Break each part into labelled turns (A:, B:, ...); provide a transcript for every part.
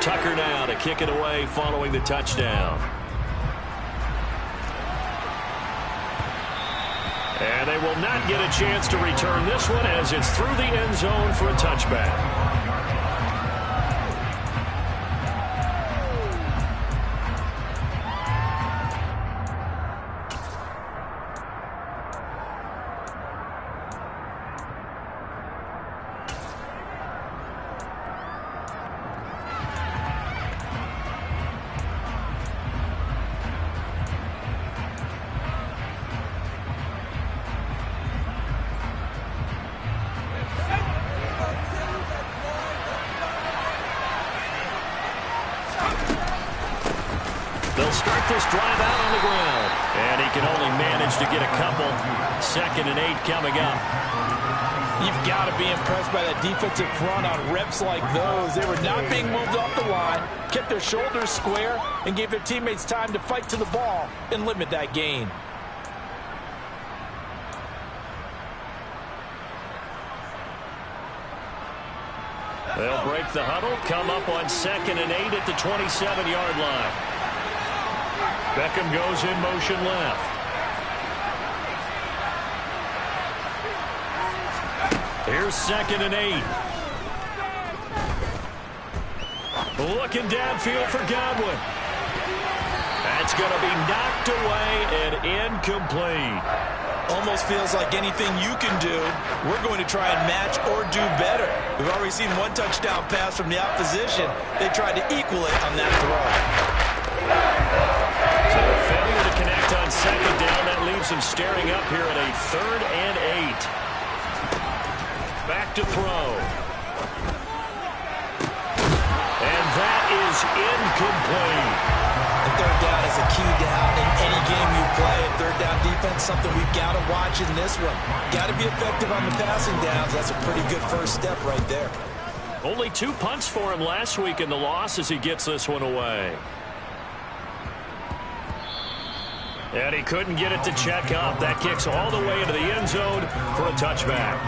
A: Tucker now to kick it away following the touchdown. And they will not get a chance to return this one as it's through the end zone for a touchback. They'll start this drive out on the ground. And he can only manage to get a couple. 2nd and 8 coming up.
B: You've got to be impressed by that defensive front on reps like those. They were not being moved off the line, kept their shoulders square, and gave their teammates time to fight to the ball and limit that gain.
A: They'll break the huddle, come up on 2nd and 8 at the 27-yard line. Beckham goes in motion left. Here's 2nd and 8. Looking downfield for Godwin. That's going to be knocked away and incomplete.
B: Almost feels like anything you can do, we're going to try and match or do better. We've already seen one touchdown pass from the opposition. They tried to equal it on that throw.
A: So a failure to connect on 2nd down. That leaves them staring up here at a 3rd and 8. Back to throw. And that is incomplete.
B: The 3rd down is a key down in any game you play. 3rd down defense, something we've got to watch in this one. Got to be effective on the passing downs. That's a pretty good first step right there.
A: Only 2 punts for him last week in the loss as he gets this one away. And he couldn't get it to check up. That kicks all the way into the end zone for a touchback.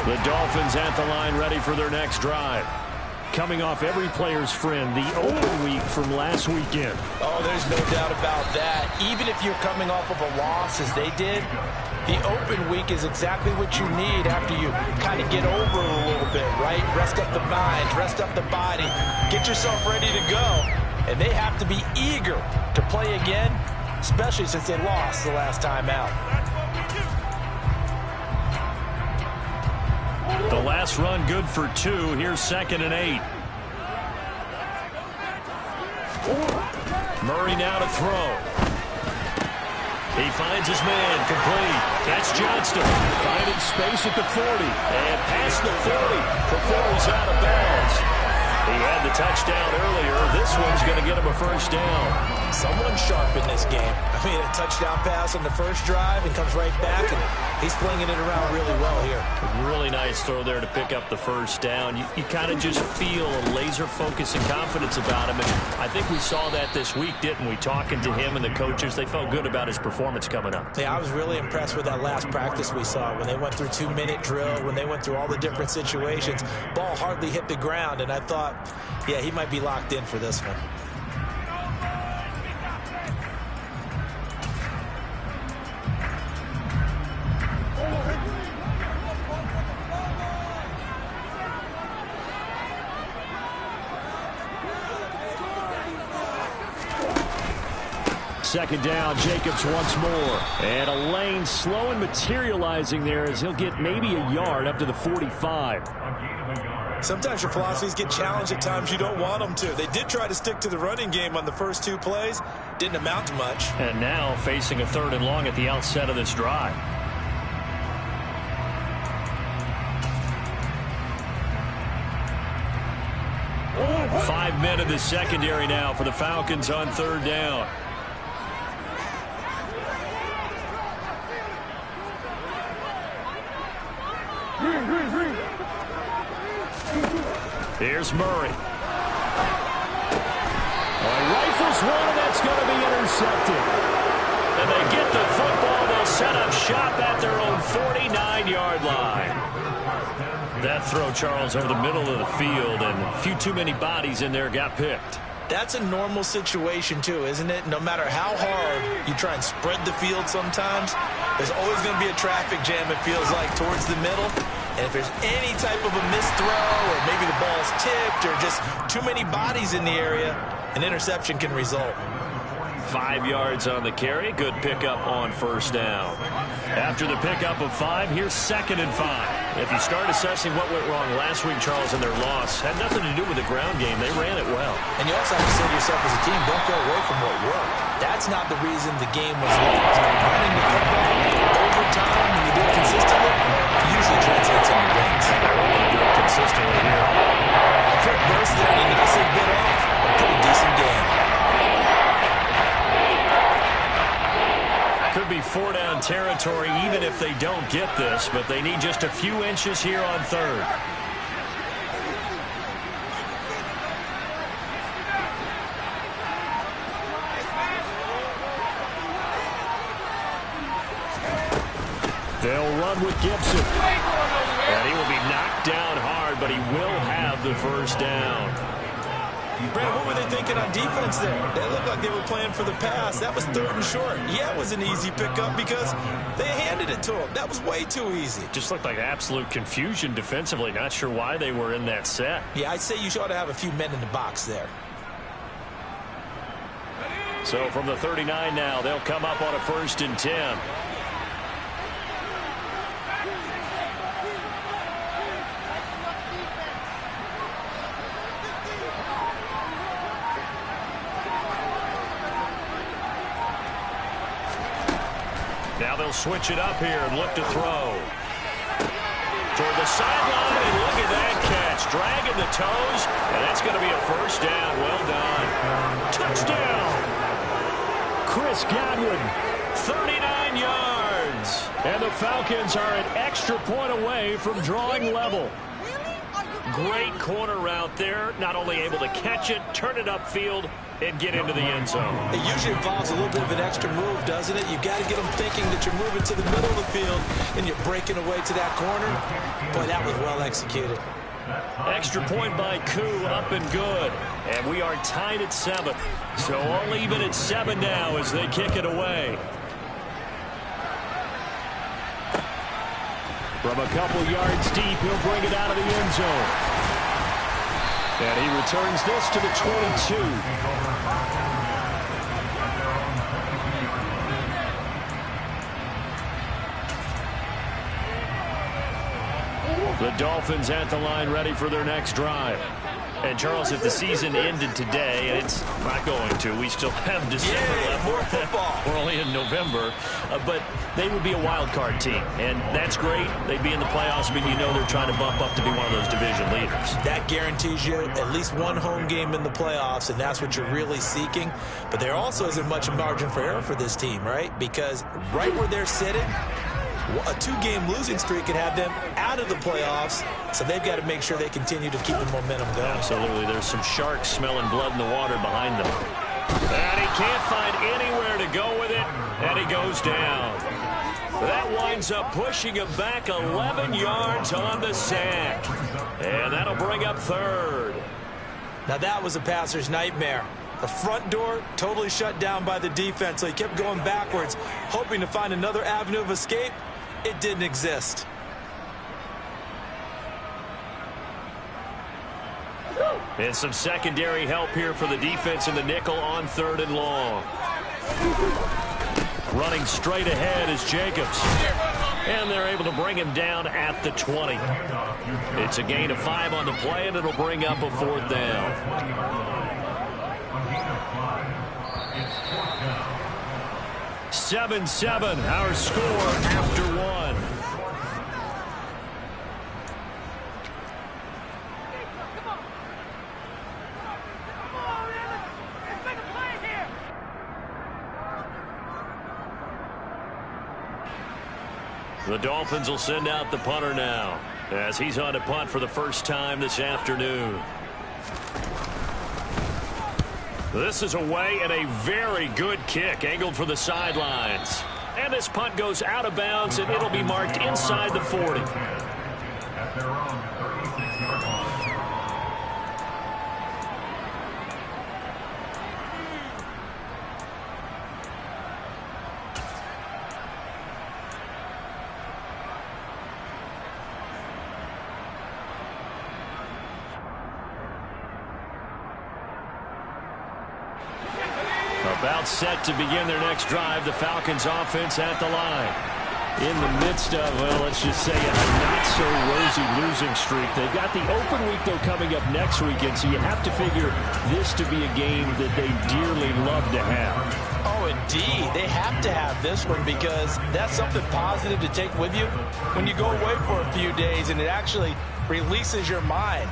A: The Dolphins at the line ready for their next drive. Coming off every player's friend, the open week from last weekend.
B: Oh, there's no doubt about that. Even if you're coming off of a loss as they did, the open week is exactly what you need after you kind of get over it a little bit, right? Rest up the mind, rest up the body, get yourself ready to go. And they have to be eager to play again, especially since they lost the last time out.
A: The last run good for 2. Here's 2nd and 8. Murray now to throw. He finds his man, complete. That's Johnston. Finding space at the 40. And past the 40 before he's out of bounds. He had the touchdown earlier. This one's going to get him a first down.
B: Someone sharp in this game. I mean, a touchdown pass on the first drive and comes right back, and he's flinging it around really well here.
A: Really nice throw there to pick up the first down. You kind of just feel a laser focus and confidence about him, and I think we saw that this week, didn't we? Talking to him and the coaches, they felt good about his performance coming up.
B: Yeah, I was really impressed with that last practice we saw when they went through 2-minute drill, when they went through all the different situations. Ball hardly hit the ground, and I thought, yeah, he might be locked in for this one.
A: Second down, Jacobs once more. And a lane slow and materializing there as he'll get maybe a yard up to the 45.
B: Sometimes your philosophies get challenged at times you don't want them to. They did try to stick to the running game on the first 2 plays. Didn't amount to much.
A: And now facing a 3rd and long at the outset of this drive. Five men in the secondary now for the Falcons on 3rd down. Here's Murray. Rifles one, and that's going to be intercepted. And they get the football shot at their own 49-yard line. That throw, Charles, over the middle of the field, and a few too many bodies in there got picked.
B: That's a normal situation, too, isn't it? No matter how hard you try and spread the field sometimes, there's always going to be a traffic jam, it feels like, towards the middle. And if there's any type of a missed throw or maybe the ball's tipped or just too many bodies in the area, an interception can result.
A: 5 yards on the carry. Good pickup on first down. After the pickup of 5, here's 2nd and 5. If you start assessing what went wrong last week, Charles, in their loss, had nothing to do with the ground game. They ran it well.
B: And you also have to say to yourself as a team, don't go away from what worked. That's not the reason the game was lost. Running the football over time, when you do it consistently, it usually translates into wins.
A: They're able to do it consistently here.
B: Quick burst there and a nicely bit off. A pretty decent game.
A: Could be 4-down territory even if they don't get this, but they need just a few inches here on 3rd. They'll run with Gibson. And he will be knocked down hard, but he will have the first down.
B: Brad, what were they thinking on defense there? They looked like they were playing for the pass. That was 3rd and short. Yeah, it was an easy pickup because they handed it to him. That was way too easy.
A: Just looked like absolute confusion defensively. Not sure why they were in that set.
B: Yeah, I'd say you ought to have a few men in the box there.
A: So from the 39 now, they'll come up on a 1st and 10. Now they'll switch it up here and look to throw. Toward the sideline, and look at that catch. Dragging the toes, and that's going to be a first down. Well done. Touchdown. Chris Godwin, 39 yards. And the Falcons are an extra point away from drawing level. Great corner route there. Not only able to catch it, turn it upfield, and get into the end zone.
B: It usually involves a little bit of an extra move, doesn't it? You've got to get them thinking that you're moving to the middle of the field and you're breaking away to that corner. Boy, that was well executed.
A: Extra point by Koo, up and good. And we are tied at 7. So all even at 7 now as they kick it away. From a couple yards deep, he'll bring it out of the end zone. And he returns this to the 22. The Dolphins at the line ready for their next drive. And, Charles, if the season ended today, and it's not going to, we still have December left.
B: More football.
A: We're only in November. But they would be a wild card team. And that's great. They'd be in the playoffs, but you know they're trying to bump up to be one of those division leaders.
B: That guarantees you at least one home game in the playoffs, and that's what you're really seeking. But there also isn't much margin for error for this team, right? Because right where they're sitting, a 2-game losing streak could have them out of the playoffs, so they've got to make sure they continue to keep the momentum going.
A: Absolutely. There's some sharks smelling blood in the water behind them. And he can't find anywhere to go with it, and he goes down. That winds up pushing him back 11 yards on the sack. And that'll bring up 3rd.
B: Now that was a passer's nightmare. The front door totally shut down by the defense, so he kept going backwards, hoping to find another avenue of escape. It didn't exist.
A: And some secondary help here for the defense in the nickel on 3rd and long. Running straight ahead is Jacobs. And they're able to bring him down at the 20. It's a gain of 5 on the play, and it'll bring up a 4th down. 7-7, our score after 1. The Dolphins will send out the punter now as he's on to punt for the first time this afternoon. This is away and a very good kick angled for the sidelines. And this punt goes out of bounds, and it'll be marked inside the 40.
C: At their own 36-yard line.
A: About set to begin their next drive, the Falcons offense at the line. In the midst of, well, let's just say a not-so-rosy losing streak. They've got the open week, though, coming up next weekend, so you have to figure this to be a game that they dearly love to have.
B: Oh, indeed. They have to have this one because that's something positive to take with you when you go away for a few days, and it actually releases your mind.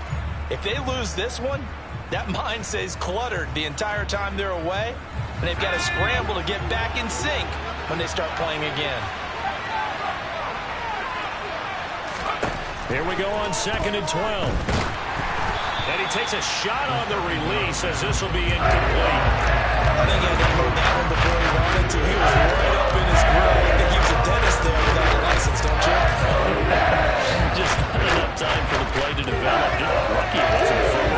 B: If they lose this one, that mind stays cluttered the entire time they're away, and they've got to scramble to get back in sync when they start playing again.
A: Here we go on 2nd and 12. And he takes a shot on the release as this will be incomplete.
B: I think he had to load that one before he wanted to. He was right up in his grill. I think he was a dentist there without a license, don't you?
A: Just not enough time for the play to develop. Just lucky it wasn't full.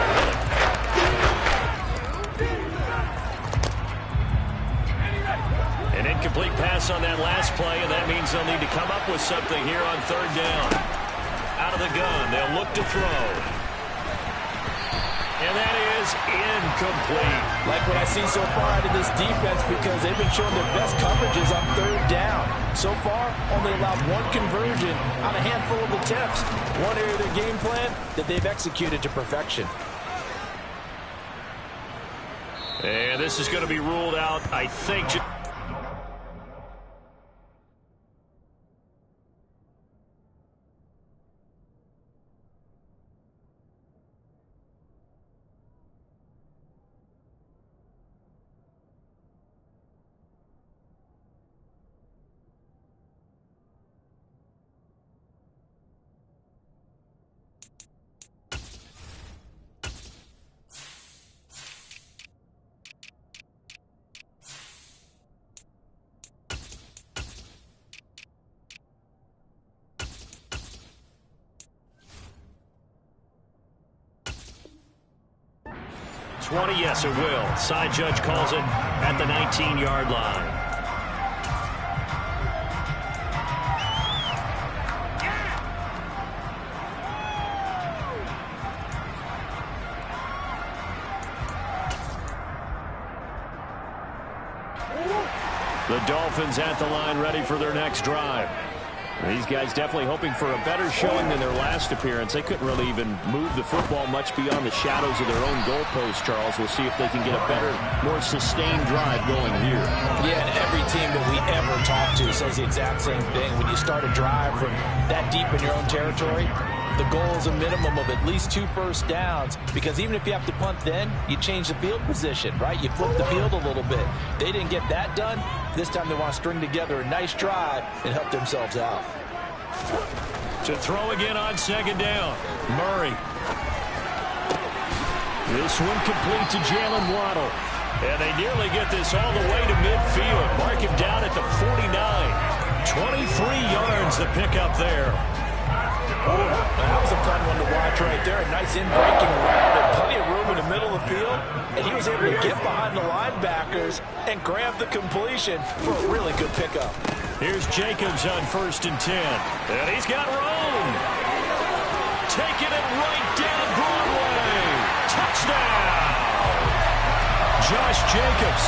A: An incomplete pass on that last play, and that means they'll need to come up with something here on 3rd down. Out of the gun, they'll look to throw. And that is incomplete.
B: Like what I see so far out of this defense because they've been showing their best coverages on 3rd down. So far, only allowed one conversion on a handful of attempts. One area of their game plan that they've executed to perfection.
A: And this is going to be ruled out, I think. Yes, it will. Side judge calls it at the 19-yard line. The Dolphins at the line, ready for their next drive. These guys definitely hoping for a better showing than their last appearance. They couldn't really even move the football much beyond the shadows of their own goalpost, Charles. We'll see if they can get a better, more sustained drive going here.
B: Yeah, and every team that we ever talk to says the exact same thing. When you start a drive from that deep in your own territory, the goal is a minimum of at least 2 first downs, because even if you have to punt then, you change the field position, right? You flip the field a little bit. They didn't get that done. This time they want to string together a nice drive and help themselves out.
A: To throw again on 2nd down. Murray. This one complete to Jalen Waddle. And they nearly get this all the way to midfield. Mark him down at the 49. 23 yards the pickup there.
B: That was a fun one to watch right there. A nice in-breaking route and plenty of room in the middle of the field. And he was able to get behind the linebackers and grab the completion for a really good pickup.
A: Here's Jacobs on 1st and 10. And he's got room. Taking it right down Broadway. Touchdown. Josh Jacobs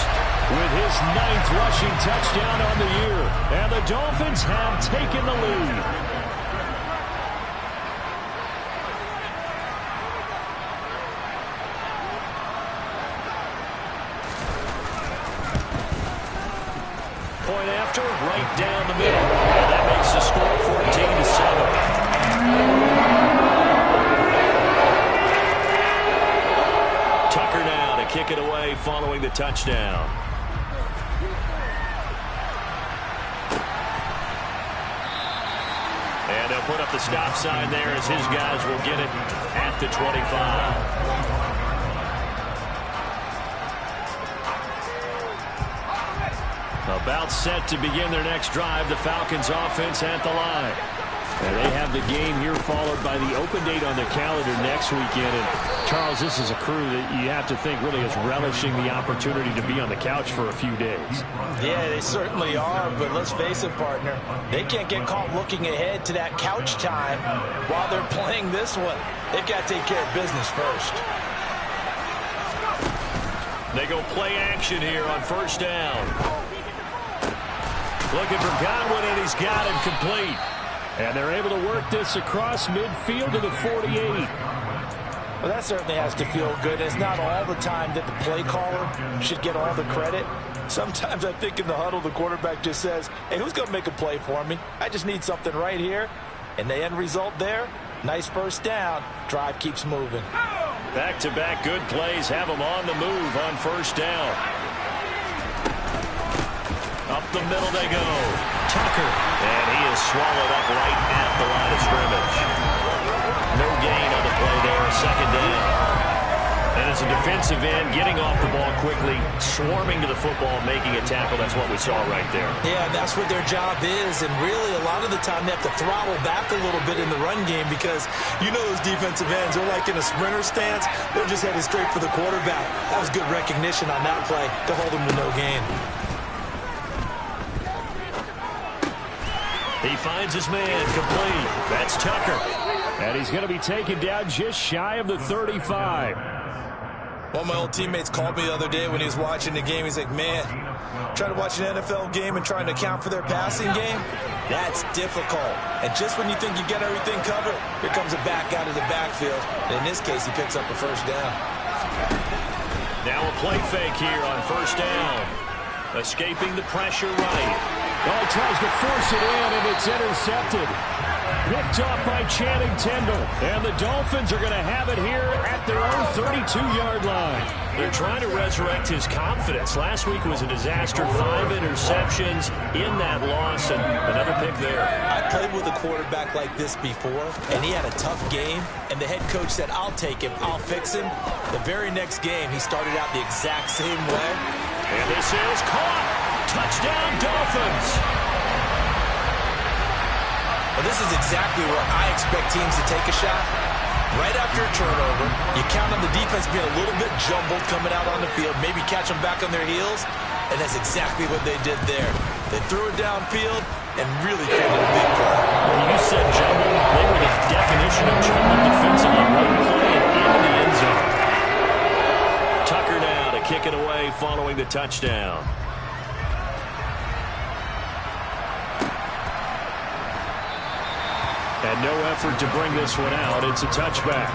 A: with his 9th rushing touchdown on the year. And the Dolphins have taken the lead. Point after, right down the middle. And that makes the score 14-7. Tucker now to kick it away following the touchdown. And they'll put up the stop sign there as his guys will get it at the 25. About set to begin their next drive. The Falcons offense at the line. And they have the game here followed by the open date on the calendar next weekend. And Charles, this is a crew that you have to think really is relishing the opportunity to be on the couch for a few days.
B: Yeah, they certainly are, but let's face it, partner. They can't get caught looking ahead to that couch time while they're playing this one. They've got to take care of business first.
A: They go play action here on first down. Looking for Godwin, and he's got him complete. And they're able to work this across midfield to the 48.
B: Well, that certainly has to feel good. It's not all the time that the play caller should get all the credit. Sometimes I think in the huddle, the quarterback just says, hey, who's going to make a play for me? I just need something right here. And the end result there, nice first down. Drive keeps moving.
A: Back-to-back good plays have them on the move on first down. Up the middle they go. Tucker. And he is swallowed up right at the line of scrimmage. No gain on the play there. Second down. And as a defensive end, getting off the ball quickly, swarming to the football, making a tackle. That's what we saw right there.
B: Yeah, that's what their job is. And really, a lot of the time, they have to throttle back a little bit in the run game because you know those defensive ends are like in a sprinter stance. They're just headed straight for the quarterback. That was good recognition on that play to hold them to no gain.
A: He finds his man complete. That's Tucker. And he's going to be taken down just shy of the 35.
B: One of my old teammates called me the other day when he was watching the game. He's like, man, trying to watch an NFL game and trying to account for their passing game, that's difficult. And just when you think you get everything covered, here comes a back out of the backfield. And in this case, he picks up a first down.
A: Now a play fake here on first down. Escaping the pressure right. Oh, he tries to force it in, and it's intercepted. Picked off by Channing Tindall. And the Dolphins are going to have it here at their own 32-yard line. They're trying to resurrect his confidence. Last week was a disaster. 5 interceptions in that loss, and another pick there.
B: I played with a quarterback like this before, and he had a tough game, and the head coach said, I'll take him, I'll fix him. The very next game, he started out the exact same way.
A: And this is caught. Touchdown, Dolphins.
B: Well, this is exactly where I expect teams to take a shot. Right after a turnover, you count on the defense being a little bit jumbled coming out on the field, maybe catch them back on their heels, and that's exactly what they did there. They threw it downfield and really created a big play.
A: Well, you said jumbled. They were the definition of jumbled defensively. One play and into the end zone. Tucker now to kick it away following the touchdown. And no effort to bring this one out. It's a touchback.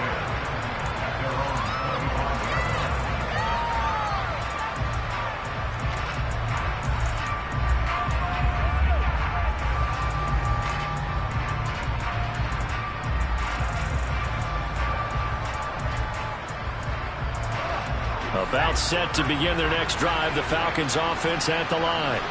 A: About set to begin their next drive. The Falcons offense at the line.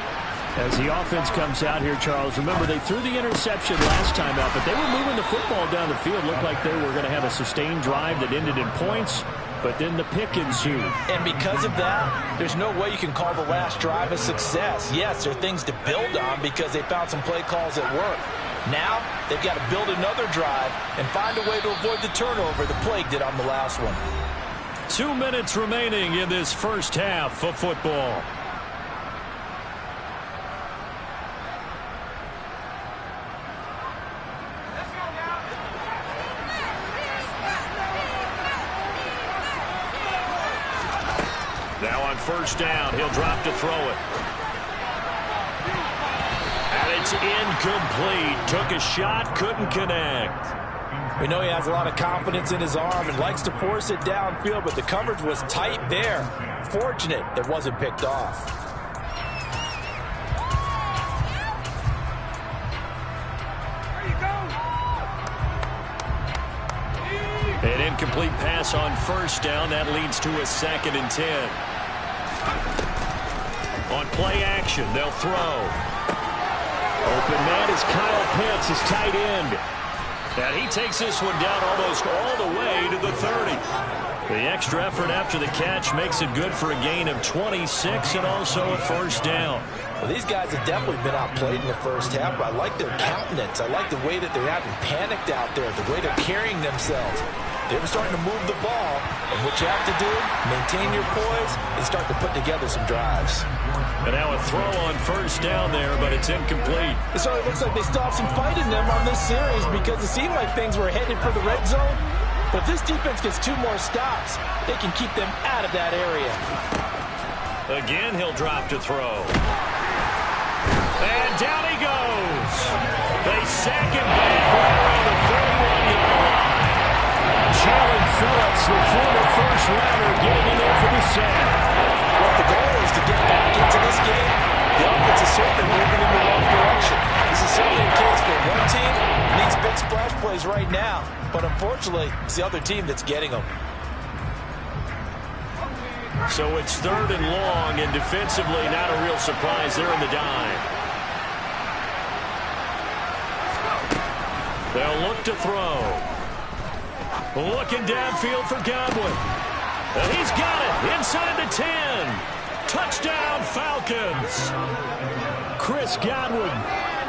A: As the offense comes out here, Charles, remember they threw the interception last time out, but they were moving the football down the field. Looked like they were going to have a sustained drive that ended in points, but then the pick ensued.
B: And because of that, there's no way you can call the last drive a success. Yes, there are things to build on because they found some play calls that work. Now, they've got to build another drive and find a way to avoid the turnover the Plague did on the last one.
A: 2 minutes remaining in this first half of football. Now on first down, he'll drop to throw it. And it's incomplete. Took a shot, couldn't connect.
B: We know he has a lot of confidence in his arm and likes to force it downfield, but the coverage was tight there. Fortunate it wasn't picked off.
A: An incomplete pass on first down. That leads to a 2nd and 10. On play action, they'll throw. Open man is Kyle Pitts, his tight end. And he takes this one down almost all the way to the 30. The extra effort after the catch makes it good for a gain of 26 and also a first down.
B: Well, these guys have definitely been outplayed in the first half, but I like their countenance. I like the way that they're having panicked out there, the way they're carrying themselves. They're starting to move the ball, and what you have to do, maintain your poise and start to put together some drives.
A: And now a throw on first down there, but it's incomplete.
B: It certainly looks like they still have some fight in them on this series because it seemed like things were headed for the red zone. But if this defense gets 2 more stops, they can keep them out of that area.
A: Again, he'll drop to throw. And down he goes. They sack him back right around the 31-yard line. Jalen Phillips, the former first-rounder, getting in there for the sack.
B: Well, the goal is to get back into this game. The offense is certainly moving in the wrong direction. This is certainly a case where one team needs big splash plays right now, but unfortunately, it's the other team that's getting them.
A: So it's 3rd and long, and defensively not a real surprise there in the dime. They'll look to throw. Looking downfield for Godwin. He's got it inside the 10. Touchdown, Falcons. Chris Godwin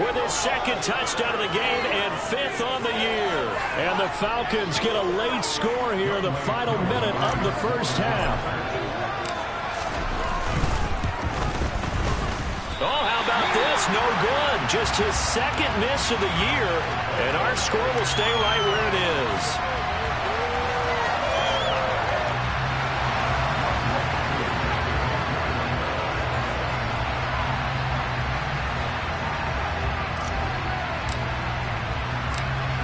A: with his 2nd touchdown of the game and 5th on the year. And the Falcons get a late score here in the final minute of the first half. Oh, how about this? No good. Just his 2nd miss of the year. And our score will stay right where it is.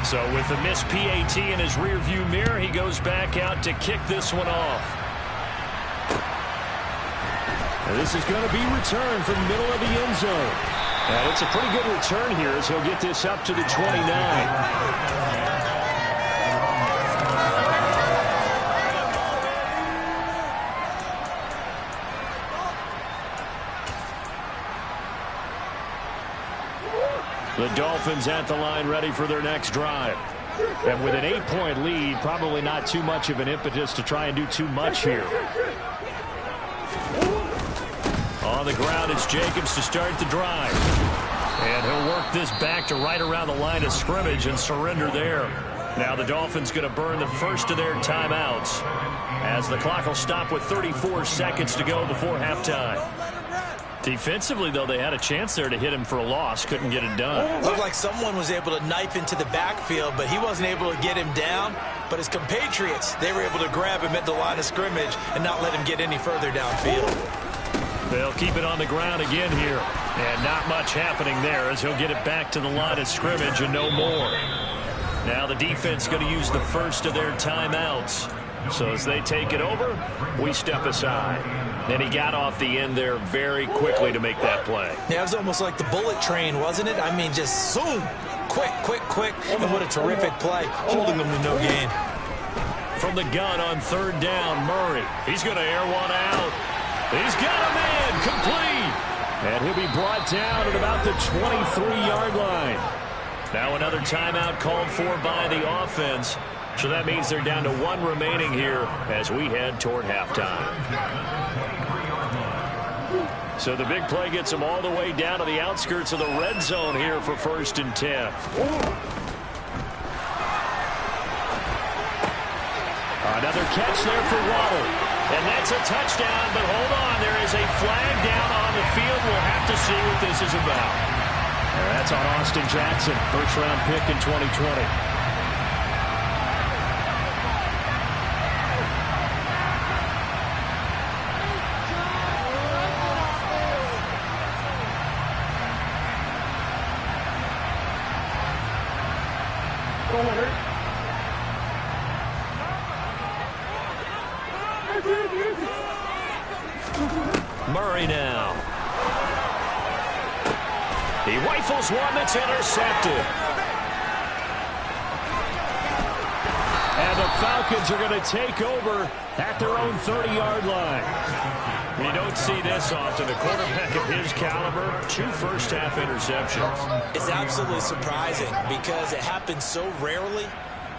A: So with the missed PAT in his rearview mirror, he goes back out to kick this one off. And this is going to be returned from the middle of the end zone. And it's a pretty good return here as he'll get this up to the 29. The Dolphins at the line ready for their next drive. And with an 8-point lead, probably not too much of an impetus to try and do too much here. On the ground, it's Jacobs to start the drive. And he'll work this back to right around the line of scrimmage and surrender there. Now the Dolphins going to burn the first of their timeouts as the clock will stop with 34 seconds to go before halftime. Defensively, though, they had a chance there to hit him for a loss. Couldn't get it done.
B: Looked like someone was able to knife into the backfield, but he wasn't able to get him down. But his compatriots, they were able to grab him at the line of scrimmage and not let him get any further downfield.
A: They'll keep it on the ground again here. And not much happening there as he'll get it back to the line of scrimmage and no more. Now the defense going to use the first of their timeouts. So as they take it over, we step aside. And he got off the end there very quickly to make that play.
B: Yeah, it was almost like the bullet train, wasn't it? I mean, just zoom. Quick, quick, quick. And what a terrific play, holding them to no gain.
A: From the gun on 3rd down, Murray. He's going to air one out. He's got a man complete. And he'll be brought down at about the 23-yard line. Now another timeout called for by the offense. So that means they're down to 1 remaining here as we head toward halftime. So the big play gets them all the way down to the outskirts of the red zone here for 1st and 10. Another catch there for Waddle. And that's a touchdown, but hold on. There is a flag down on the field. We'll have to see what this is about. And that's on Austin Jackson, 1st-round pick in 2020. Murray now. He rifles one that's intercepted. And the Falcons are going to take over at their own 30-yard line. You don't see this often. A quarterback of his caliber, 2 first-half interceptions.
B: It's absolutely surprising because it happens so rarely.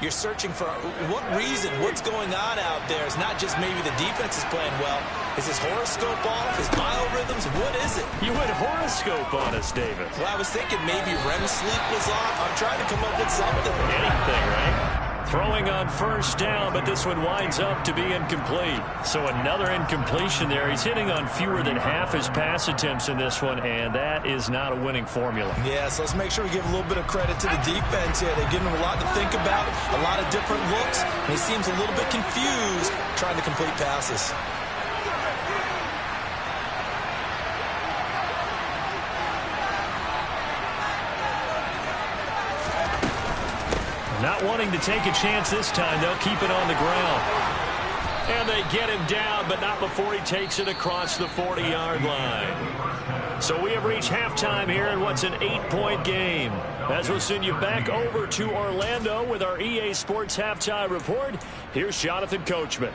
B: you're searching for what reason, what's going on out there. It's not just maybe the defense is playing well. Is his horoscope off? His biorhythms? What is it?
A: You went horoscope on us, David.
B: Well, I was thinking maybe REM sleep was off. I'm trying to come up with something.
A: Anything, right? Throwing on first down, but this one winds up to be incomplete. So another incompletion there. He's hitting on fewer than half his pass attempts in this one, and that is not a winning formula.
B: Yeah, so let's make sure we give a little bit of credit to the defense here. They're giving him a lot to think about, a lot of different looks, and he seems a little bit confused trying to complete passes.
A: Not wanting to take a chance this time, they'll keep it on the ground. And they get him down, but not before he takes it across the 40-yard line. So we have reached halftime here in what's an 8-point game. As we'll send you back over to Orlando with our EA Sports Halftime Report, here's Jonathan Coachman.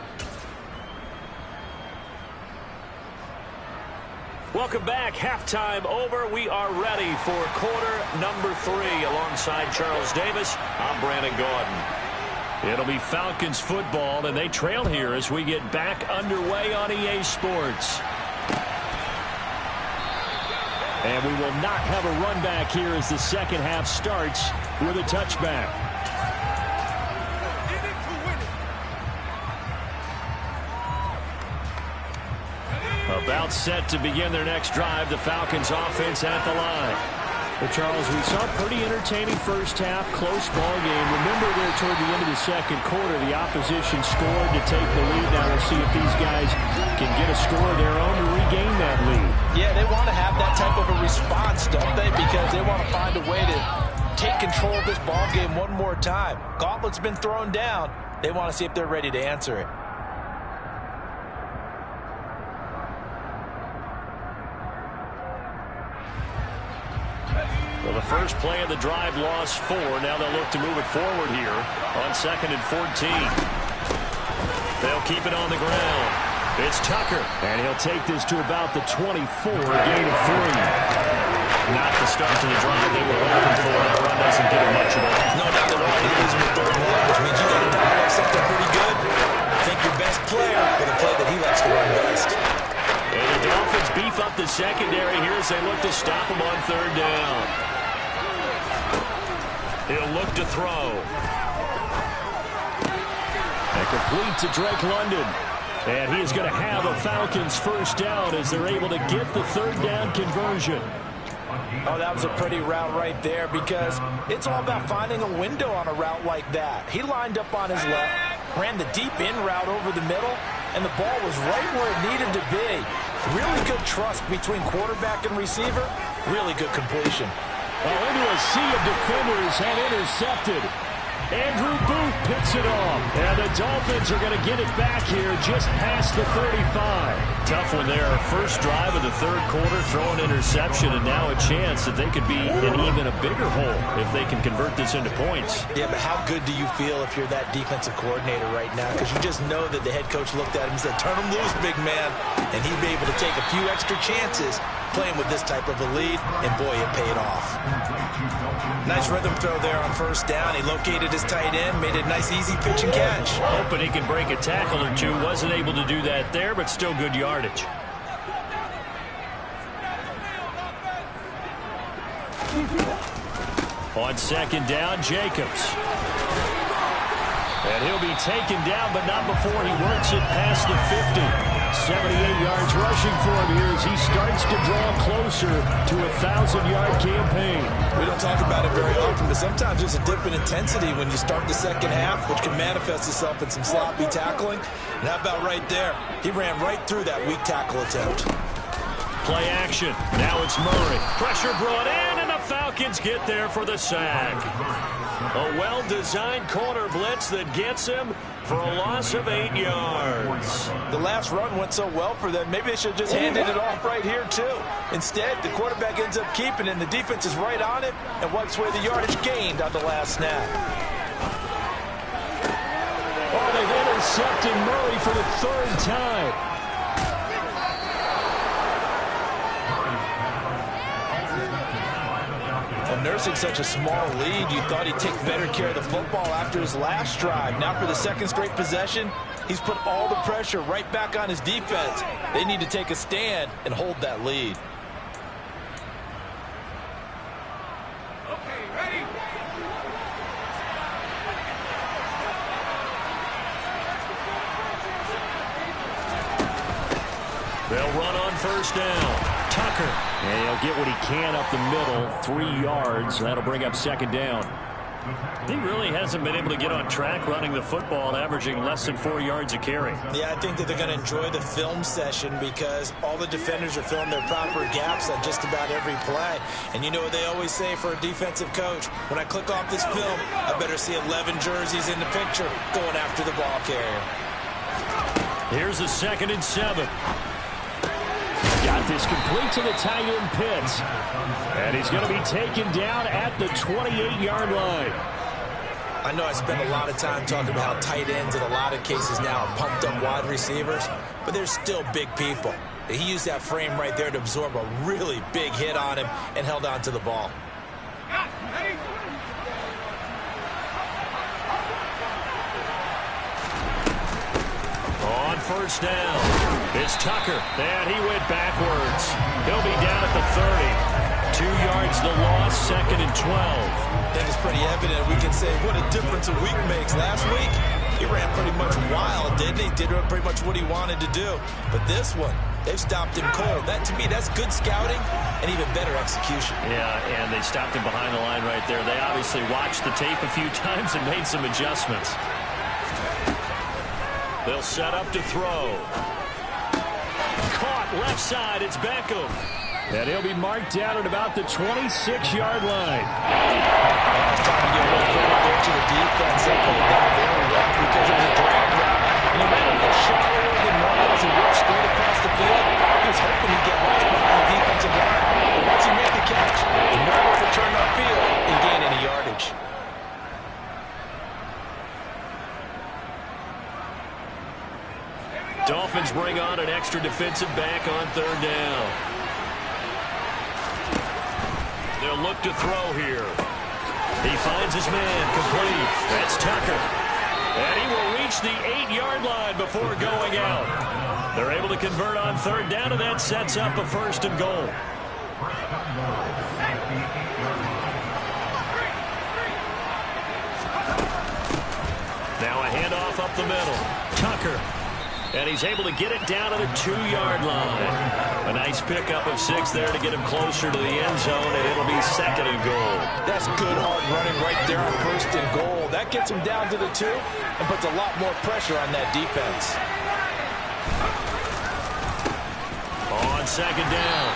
A: Welcome back. Halftime over. We are ready for quarter number 3. Alongside Charles Davis, I'm Brandon Gaudin. It'll be Falcons football, and they trail here as we get back underway on EA Sports. And we will not have a run back here as the second half starts with a touchback. About set to begin their next drive. The Falcons offense at the line. Well, Charles, we saw a pretty entertaining first half, close ball game. Remember there toward the end of the second quarter, the opposition scored to take the lead. Now we'll see if these guys can get a score of their own to regain that lead.
B: Yeah, they want to have that type of a response, don't they? Because they want to find a way to take control of this ball game one more time. Gauntlet's been thrown down. They want to see if they're ready to answer it.
A: Well, the first play of the drive lost 4. Now they'll look to move it forward here on 2nd and 14. They'll keep it on the ground. It's Tucker, and he'll take this to about the 24, a gain of 3. Not the start to the drive they were hoping for. That run doesn't get him much of all.
B: No doubt they're already losing the third one, which means you got to develop something pretty good. Think your best player with a play that he likes to run best.
A: And the Dolphins beef up the secondary here as they look to stop him on 3rd down. He'll look to throw. And complete to Drake London. And he is going to have a Falcons first down as they're able to get the 3rd down conversion.
B: Oh, that was a pretty route right there because it's all about finding a window on a route like that. He lined up on his left, ran the deep in route over the middle, and the ball was right where it needed to be. Really good trust between quarterback and receiver. Really good completion.
A: Well, into a sea of defenders and intercepted. Andrew Booth picks it off. And the Dolphins are going to get it back here just past the 35. Tough one there. First drive of the 3rd quarter, throw an interception, and now a chance that they could be in even a bigger hole if they can convert this into points.
B: Yeah, but how good do you feel if you're that defensive coordinator right now? Because you just know that the head coach looked at him and said, turn him loose, big man. And he'd be able to take a few extra chances playing with this type of a lead, and boy, it paid off. Nice rhythm throw there on 1st down. He located his tight end, made it a nice, easy pitch and catch.
A: Hoping he can break a tackle or two. Wasn't able to do that there, but still good yardage. On 2nd down, Jacobs. And he'll be taken down, but not before he works it past the 50. 78 yards rushing for him here as he starts to draw closer to a 1,000-yard campaign.
B: We don't talk about it very often, but sometimes there's a dip in intensity when you start the second half, which can manifest itself in some sloppy tackling. And how about right there? He ran right through that weak tackle attempt.
A: Play action. Now it's Murray. Pressure brought in, and the Falcons get there for the sack. A well-designed corner blitz that gets him for a loss of 8 yards.
B: The last run went so well for them, maybe they should have just handed it off right here, too. Instead, the quarterback ends up keeping it, and the defense is right on it and wipes away the yardage gained on the last snap.
A: Oh, they've intercepted Murray for the 3rd time.
B: And their forcing such a small lead. You thought he'd take better care of the football after his last drive. Now for the second straight possession, he's put all the pressure right back on his defense. They need to take a stand and hold that lead.
C: Okay, ready?
A: They'll run on first down. Tucker. And he'll get what he can up the middle. 3 yards. That'll bring up second down. He really hasn't been able to get on track running the football, averaging less than 4 yards a carry.
B: Yeah, I think that they're going to enjoy the film session because all the defenders are filling their proper gaps on just about every play. And you know what they always say for a defensive coach? When I click off this film, I better see 11 jerseys in the picture going after the ball carrier.
A: Here's a 2nd and 7. Got this complete to the tight end Pitts. And he's going to be taken down at the 28-yard line.
B: I know I spend a lot of time talking about how tight ends in a lot of cases now are pumped up wide receivers, but they're still big people. He used that frame right there to absorb a really big hit on him and held on to the ball.
A: On first down, it's Tucker, and he went backwards. He'll be down at the 30. 2 yards the loss, 2nd and 12.
B: I think it's pretty evident. We can say what a difference a week makes. Last week, he ran pretty much wild, didn't he? Did pretty much what he wanted to do. But this one, they've stopped him cold. That, to me, that's good scouting and even better execution.
A: Yeah, and they stopped him behind the line right there. They obviously watched the tape a few times and made some adjustments. They'll set up to throw. Caught left side. It's Beckham. And he'll be marked down at about the 26-yard line.
B: It's time to give a little credit there to the defense. They pulled that very well because it was a drag route. And he ran a little shallower than normal as he worked straight across the field. He was hoping he'd get lost behind the defensive line. But once he made the catch, he nowhere to turn upfield and gain any yardage.
A: Dolphins bring on an extra defensive back on 3rd down. They'll look to throw here. He finds his man complete. That's Tucker. And he will reach the 8-yard line before going out. They're able to convert on 3rd down, and that sets up a 1st and goal. Now a handoff up the middle. Tucker. And he's able to get it down to the 2-yard line. A nice pickup of 6 there to get him closer to the end zone, and it'll be 2nd and goal.
B: That's good hard running right there on 1st and goal. That gets him down to the 2 and puts a lot more pressure on that defense.
A: On 2nd down,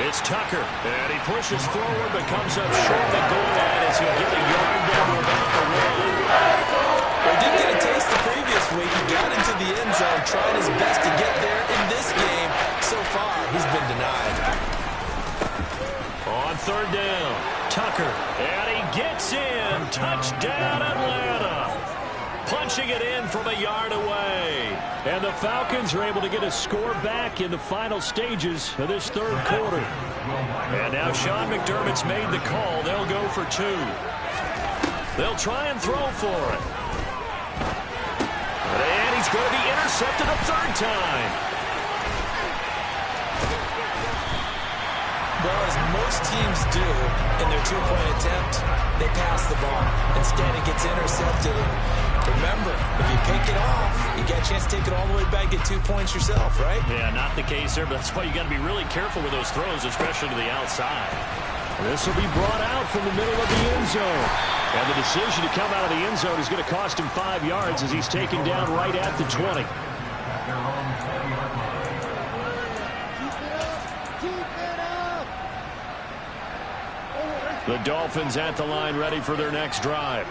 A: it's Tucker. And he pushes forward but comes up short of the goal line as he'll get a yard down to about the 1.
B: Well, he did get a taste the previous week. He got into the end zone, trying his best to get there in this game. So far, he's been denied.
A: On 3rd down, Tucker. And he gets in. Touchdown, Atlanta. Punching it in from a yard away. And the Falcons are able to get a score back in the final stages of this 3rd quarter. And now Sean McDermott's made the call. They'll go for 2. They'll try and throw for it. And he's going to be intercepted a 3rd time.
B: Well, as most teams do in their 2-point attempt, they pass the ball. Instead, it gets intercepted. Remember, if you pick it off, you get a chance to take it all the way back, get 2 points yourself, right?
A: Yeah, not the case there, but that's why you got to be really careful with those throws, especially to the outside. This will be brought out from the middle of the end zone. And the decision to come out of the end zone is going to cost him 5 yards as he's taken down right at the 20. The Dolphins at the line ready for their next drive.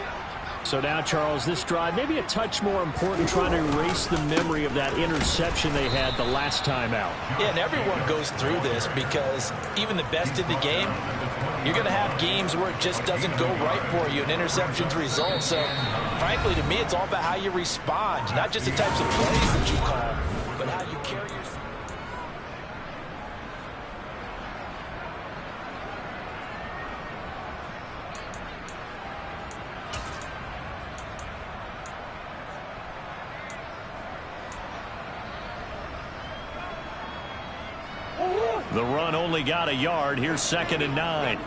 A: So now, Charles, this drive maybe a touch more important, trying to erase the memory of that interception they had the last time out.
B: Yeah, and everyone goes through this because even the best in the game, you're going to have games where it just doesn't go right for you and interceptions result. So, frankly, to me, it's all about how you respond, not just the types of plays that you call, but how you carry yourself.
A: The run only got a yard. Here's 2nd and 9.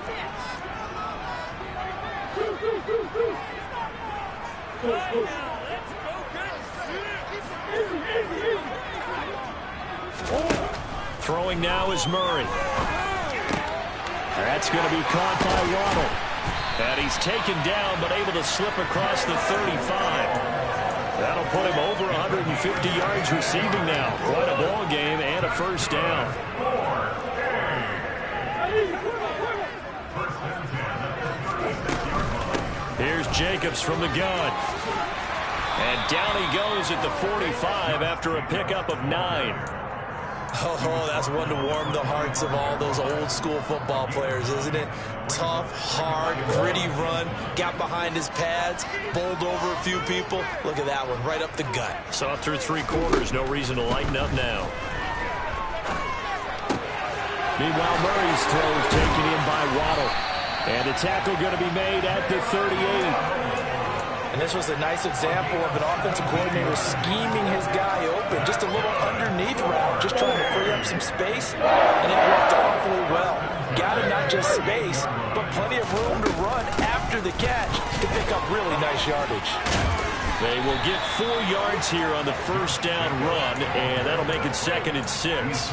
A: Throwing now is Murray. That's going to be caught by Waddle. And he's taken down but able to slip across the 35. That'll put him over 150 yards receiving now. Quite a ball game and a first down. Here's Jacobs from the gun. And down he goes at the 45 after a pickup of 9.
B: Oh, that's one to warm the hearts of all those old school football players, isn't it? Tough, hard, gritty run. Got behind his pads, bowled over a few people. Look at that one, right up the gut.
A: Saw through 3 quarters. No reason to lighten up now. Meanwhile, Murray's throw is taken in by Waddle. And a tackle going to be made at the 38.
B: And this was a nice example of an offensive coordinator scheming his guy open. Just a little underneath route, just trying to free up some space. And it worked awfully well. Got him not just space, but plenty of room to run after the catch to pick up really nice yardage.
A: They will get 4 yards here on the first down run, and that'll make it 2nd and 6.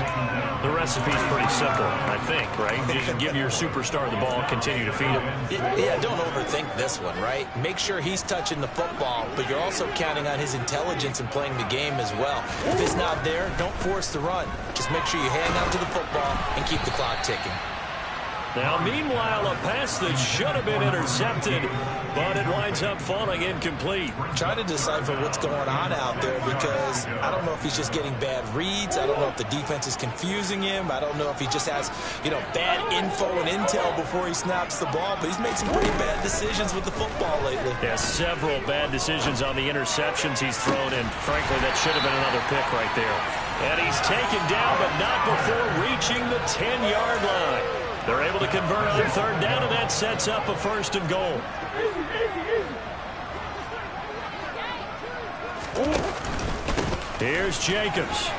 A: The recipe's pretty simple, I think, right? You can give your superstar the ball, continue to feed him.
B: Yeah, don't overthink this one, right? Make sure he's touching the football, but you're also counting on his intelligence in playing the game as well. If it's not there, don't force the run. Just make sure you hang on to the football and keep the clock ticking.
A: Now, meanwhile, a pass that should have been intercepted, but it winds up falling incomplete.
B: Trying to decipher what's going on out there because I don't know if he's just getting bad reads. I don't know if the defense is confusing him. I don't know if he just has, bad info and intel before he snaps the ball, but he's made some pretty bad decisions with the football lately.
A: Yeah, several bad decisions on the interceptions he's thrown, and frankly, that should have been another pick right there. And he's taken down, but not before reaching the 10-yard line. They're able to convert on 3rd down, and that sets up a 1st and goal. Here's Jacobs.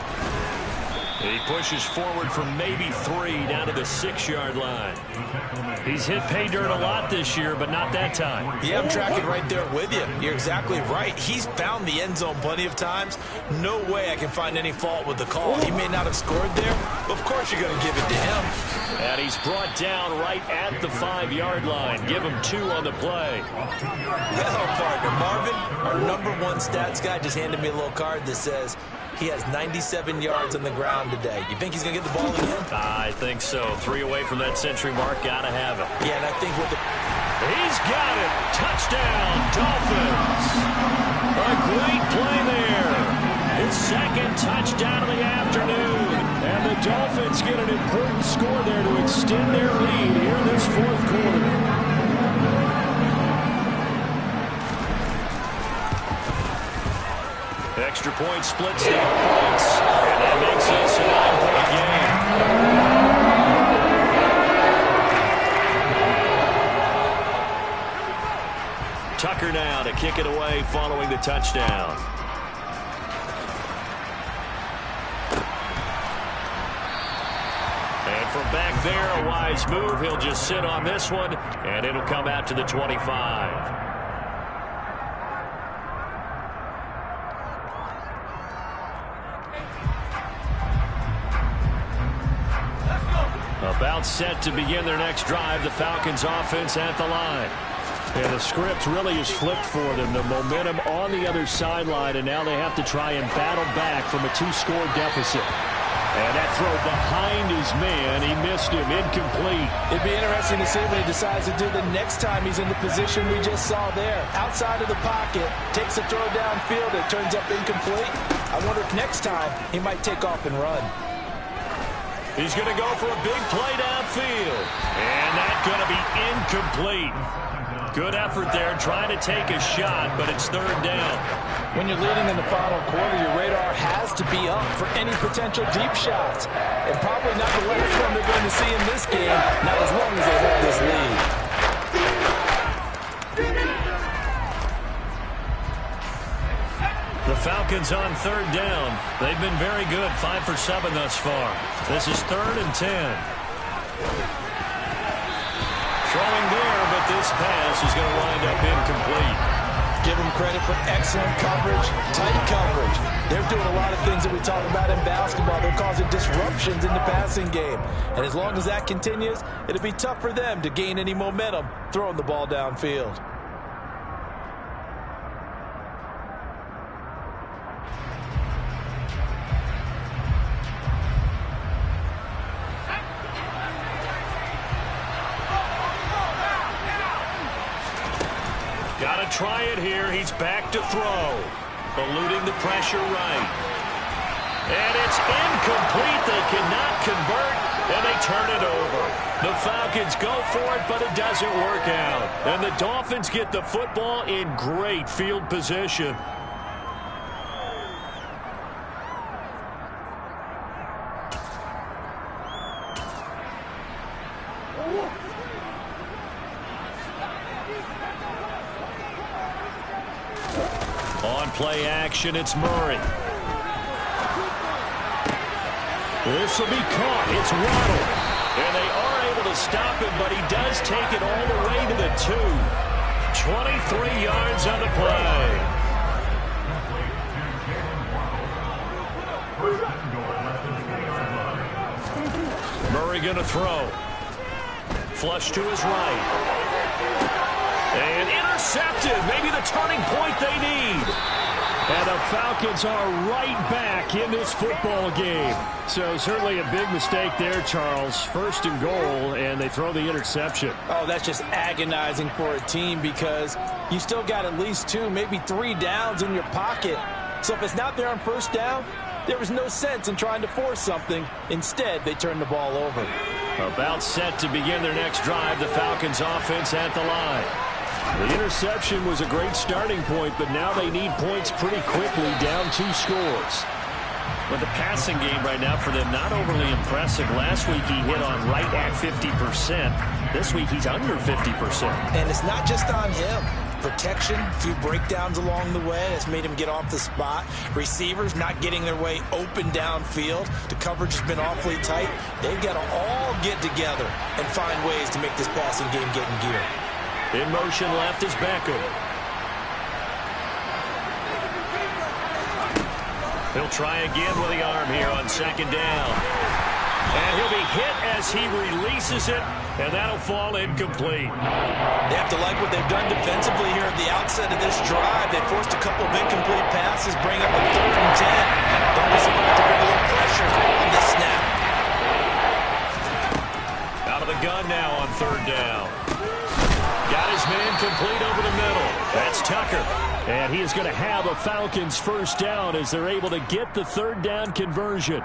A: He pushes forward from maybe 3 down to the 6-yard line. He's hit pay dirt a lot this year, but not that time.
B: Yeah, I'm tracking right there with you. You're exactly right. He's found the end zone plenty of times. No way I can find any fault with the call. He may not have scored there, but of course you're going to give it to him.
A: And he's brought down right at the 5-yard line. Give him 2 on the play.
B: Hello, partner. Marvin, our #1 stats guy, just handed me a little card that says he has 97 yards on the ground today. You think he's going to get the ball again?
A: I think so. 3 away from that century mark. Got to have it.
B: Yeah, and I think with the...
A: He's got it. Touchdown, Dolphins. A great play there. His 2nd touchdown of the afternoon. And the Dolphins get an important score there to extend their lead here in this 4th quarter. Extra point splits the points, and that makes this a 9-point game. Tucker now to kick it away following the touchdown. And from back there, a wise move. He'll just sit on this one, and it'll come out to the 25. About set to begin their next drive, the Falcons offense at the line. And the script really is flipped for them. The momentum on the other sideline, and now they have to try and battle back from a 2-score deficit. And that throw behind his man, he missed him, incomplete.
B: It'd be interesting to see what he decides to do the next time he's in the position we just saw there. Outside of the pocket, takes a throw downfield, it turns up incomplete. I wonder if next time he might take off and run.
A: He's going to go for a big play downfield. And that's going to be incomplete. Good effort there, trying to take a shot, but it's 3rd down.
B: When you're leading in the final quarter, your radar has to be up for any potential deep shots. And probably not the last one they're going to see in this game, not as long as they hold this lead.
A: The Falcons Falcons on third down. They've been very good, 5 for 7 thus far. This is 3rd and 10. Throwing there, but this pass is going to wind up incomplete.
B: Give them credit for excellent coverage, tight coverage. They're doing a lot of things that we talk about in basketball. They're causing disruptions in the passing game. And as long as that continues, it'll be tough for them to gain any momentum throwing the ball downfield.
A: Got to try it here. He's back to throw. Eluding the pressure right. And it's incomplete. They cannot convert, and they turn it over. The Falcons go for it, but it doesn't work out. And the Dolphins get the football in great field position. On play action, it's Murray. This will be caught. It's Waddle. And they are able to stop him, but he does take it all the way to the 2. 23 yards on the play. Murray going to throw. Flush to his right. And intercepted. Maybe the turning point they need. And the Falcons are right back in this football game. So certainly a big mistake there, Charles. 1st and goal, and they throw the interception.
B: Oh, that's just agonizing for a team because you still got at least 2, maybe 3 downs in your pocket. So if it's not there on 1st down, there was no sense in trying to force something. Instead, they turn the ball over.
A: About set to begin their next drive, the Falcons offense at the line. The interception was a great starting point, but now they need points pretty quickly, down 2 scores. But the passing game right now for them, not overly impressive. Last week he hit on right at 50%. This week he's under 50%.
B: And it's not just on him. Protection, a few breakdowns along the way has made him get off the spot. Receivers not getting their way open downfield. The coverage has been awfully tight. They've got to all get together and find ways to make this passing game get in gear.
A: In motion left is Beckham. He'll try again with the arm here on 2nd down. And he'll be hit as he releases it, and that'll fall incomplete.
B: They have to like what they've done defensively here at the outset of this drive. They forced a couple of incomplete passes, bring up a 3rd and 10. Don't be surprised to bring a little pressure on this snap.
A: Out of the gun now on 3rd down. Got his man complete over the middle. That's Tucker. And he is going to have a Falcons 1st down as they're able to get the 3rd down conversion.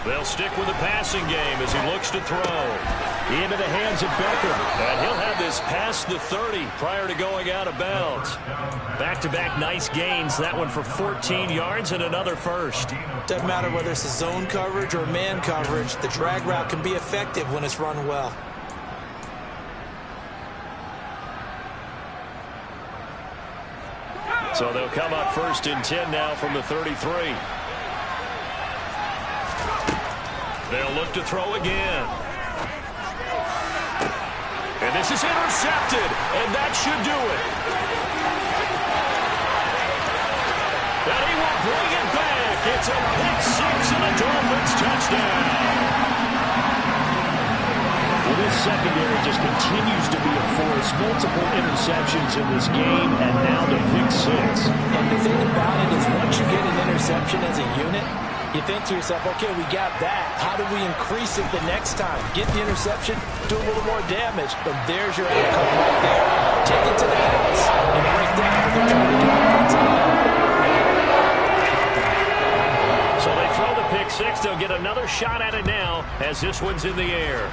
A: They'll stick with the passing game as he looks to throw. Into the hands of Beckham. And he'll have this past the 30 prior to going out of bounds. Back-to-back nice gains. That one for 14 yards and another 1st.
B: Doesn't matter whether it's a zone coverage or man coverage. The drag route can be effective when it's run well.
A: So they'll come up 1st and 10 now from the 33. They'll look to throw again. And this is intercepted, and that should do it. And he will bring it back. It's a pick 6 and a Dolphins touchdown. Well, this secondary just continues to be a force. Multiple interceptions in this game, and now the pick 6.
B: And the thing about it is once you get an interception as a unit, you think to yourself, okay, we got that. How do we increase it the next time? Get the interception, do a little more damage. But there's your outcome right there. Take it to the house and break down what they're trying to do offensively.
A: So they throw the pick 6. They'll get another shot at it now as this one's in the air.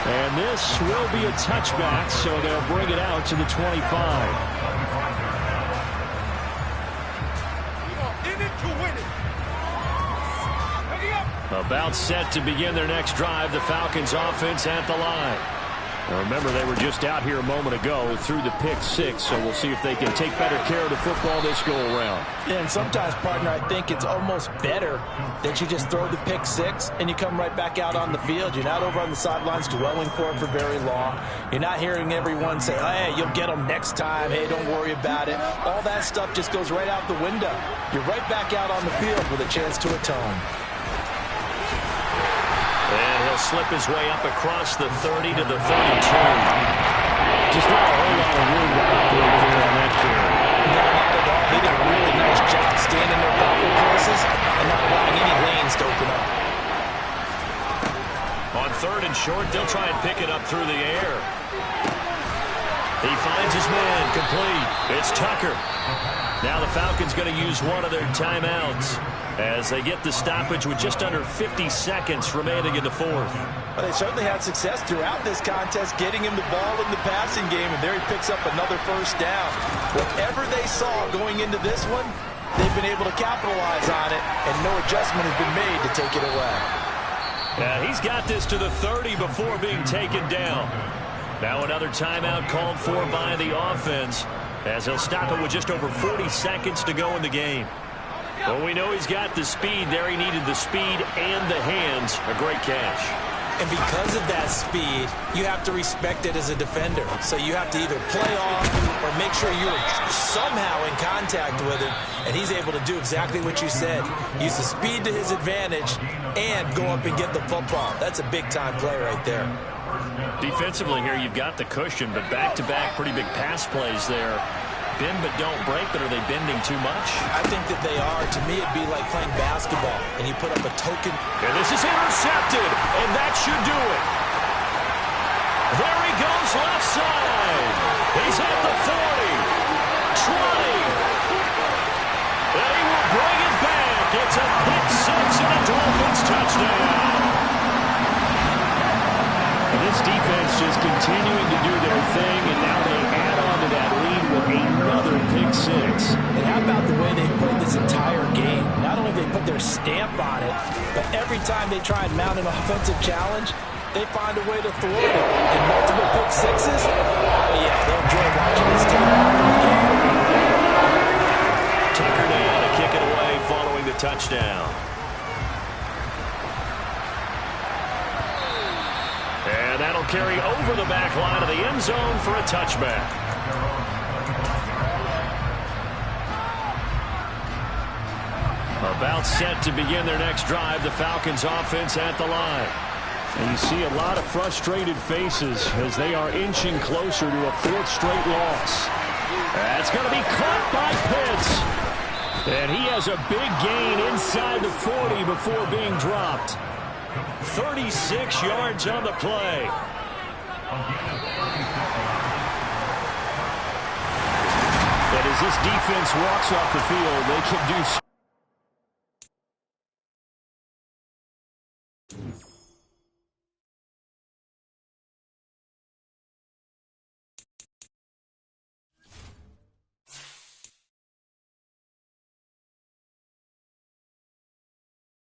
A: And this will be a touchback, so they'll bring it out to the 25. About set to begin their next drive, the Falcons offense at the line. Now remember, they were just out here a moment ago through the pick six, so we'll see if they can take better care of the football this go-around.
B: Yeah, and sometimes, partner, I think it's almost better that you just throw the pick six and you come right back out on the field. You're not over on the sidelines dwelling for it for very long. You're not hearing everyone say, hey, you'll get them next time. Hey, don't worry about it. All that stuff just goes right out the window. You're right back out on the field with a chance to atone.
A: And he'll slip his way up across the 30 to the 32. Just not a whole lot of room to operate there on that carry.
B: No, not at all. He did a really nice job standing there proper places and not allowing any lanes to open up.
A: On 3rd and short, they'll try and pick it up through the air. He finds his man, complete. It's Tucker. Now the Falcons going to use one of their timeouts as they get the stoppage with just under 50 seconds remaining in the 4th.
B: Well, they certainly had success throughout this contest getting him the ball in the passing game, and there he picks up another first down. Whatever they saw going into this one, they've been able to capitalize on it, and no adjustment has been made to take it away.
A: He's got this to the 30 before being taken down. Now another timeout called for by the offense as he'll stop it with just over 40 seconds to go in the game. Well, we know he's got the speed there. He needed the speed and the hands. A great catch.
B: And because of that speed, you have to respect it as a defender. So you have to either play off or make sure you're somehow in contact with him. And he's able to do exactly what you said. Use the speed to his advantage and go up and get the football. That's a big-time play right there.
A: Defensively here, you've got the cushion, but back-to-back pretty big pass plays there. Bend but don't break, but are they bending too much?
B: I think that they are. To me, it'd be like playing basketball, and you put up a token.
A: And this is intercepted, and that should do it. There he goes left side. He's at the 40, 20. They will bring it back. It's a pick six and a Dolphins touchdown. And this defense just continuing to do their thing, and now they add on to that lead with another pick six.
B: And how about the way they played this entire game? Not only they put their stamp on it, but every time they try and mount an offensive challenge, they find a way to thwart it. And multiple pick sixes, oh yeah, they enjoy watching this team.
A: Tucker now to kick it away following the touchdown. And that'll carry over the back line of the end zone for a touchback. About set to begin their next drive, the Falcons offense at the line. And you see a lot of frustrated faces as they are inching closer to a 4th straight loss. That's going to be caught by Pitts. And he has a big gain inside the 40 before being dropped. 36 yards on the play. But as this defense walks off the field, they can do